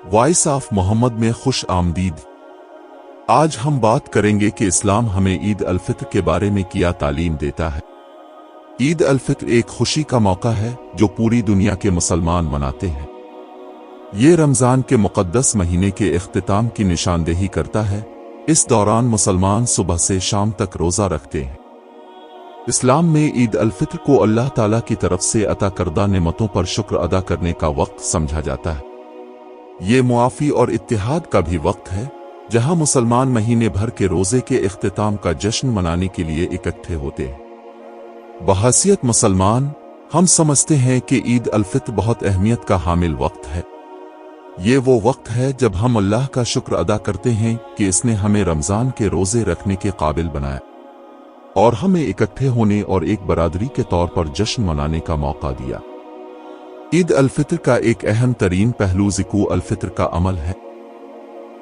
Voice of محمد میں خوش آمدید۔ آج ہم بات کریں گے کہ اسلام ہمیں عید الفطر کے بارے میں کیا تعلیم دیتا ہے۔ عید الفطر ایک خوشی کا موقع ہے جو پوری دنیا کے مسلمان مناتے ہیں۔ یہ رمضان کے مقدس مہینے کے اختتام کی نشاندہی کرتا ہے۔ اس دوران مسلمان صبح سے شام تک روزہ رکھتے ہیں۔ اسلام میں عید الفطر کو اللہ تعالیٰ کی طرف سے عطا کردہ نعمتوں پر شکر ادا کرنے کا وقت سمجھا جاتا ہے۔ یہ معافی اور اتحاد کا بھی وقت ہے جہاں مسلمان مہینے بھر کے روزے کے اختتام کا جشن منانے کے لیے اکٹھے ہوتے ہیں۔ بحیثیت مسلمان ہم سمجھتے ہیں کہ عید الفطر بہت اہمیت کا حامل وقت ہے۔ یہ وہ وقت ہے جب ہم اللہ کا شکر ادا کرتے ہیں کہ اس نے ہمیں رمضان کے روزے رکھنے کے قابل بنایا اور ہمیں اکٹھے ہونے اور ایک برادری کے طور پر جشن منانے کا موقع دیا۔ عید الفطر کا ایک اہم ترین پہلو زکوۃ الفطر کا عمل ہے۔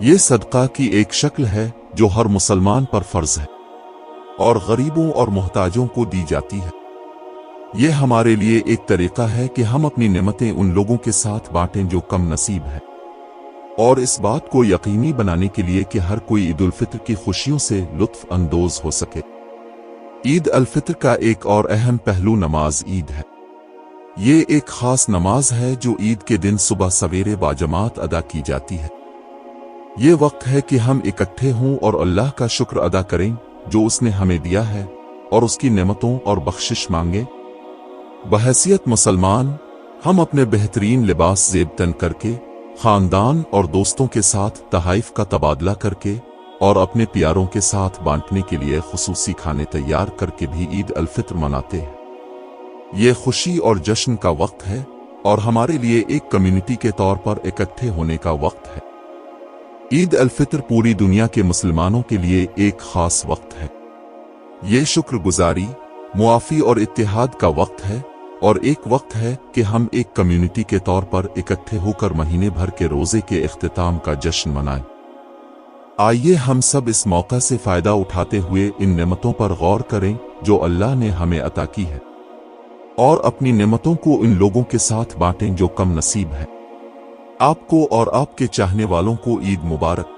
یہ صدقہ کی ایک شکل ہے جو ہر مسلمان پر فرض ہے اور غریبوں اور محتاجوں کو دی جاتی ہے۔ یہ ہمارے لیے ایک طریقہ ہے کہ ہم اپنی نعمتیں ان لوگوں کے ساتھ بانٹیں جو کم نصیب ہیں، اور اس بات کو یقینی بنانے کے لیے کہ ہر کوئی عید الفطر کی خوشیوں سے لطف اندوز ہو سکے۔ عید الفطر کا ایک اور اہم پہلو نماز عید ہے۔ یہ ایک خاص نماز ہے جو عید کے دن صبح سویرے باجماعت ادا کی جاتی ہے۔ یہ وقت ہے کہ ہم اکٹھے ہوں اور اللہ کا شکر ادا کریں جو اس نے ہمیں دیا ہے اور اس کی نعمتوں اور بخشش مانگیں۔ بحیثیت مسلمان ہم اپنے بہترین لباس زیب تن کر کے، خاندان اور دوستوں کے ساتھ تحائف کا تبادلہ کر کے اور اپنے پیاروں کے ساتھ بانٹنے کے لیے خصوصی کھانے تیار کر کے بھی عید الفطر مناتے ہیں۔ یہ خوشی اور جشن کا وقت ہے اور ہمارے لیے ایک کمیونٹی کے طور پر اکٹھے ہونے کا وقت ہے۔ عید الفطر پوری دنیا کے مسلمانوں کے لیے ایک خاص وقت ہے۔ یہ شکر گزاری، معافی اور اتحاد کا وقت ہے اور ایک وقت ہے کہ ہم ایک کمیونٹی کے طور پر اکٹھے ہو کر مہینے بھر کے روزے کے اختتام کا جشن منائیں۔ آئیے ہم سب اس موقع سے فائدہ اٹھاتے ہوئے ان نعمتوں پر غور کریں جو اللہ نے ہمیں عطا کی ہے، اور اپنی نعمتوں کو ان لوگوں کے ساتھ بانٹیں جو کم نصیب ہیں۔ آپ کو اور آپ کے چاہنے والوں کو عید مبارک۔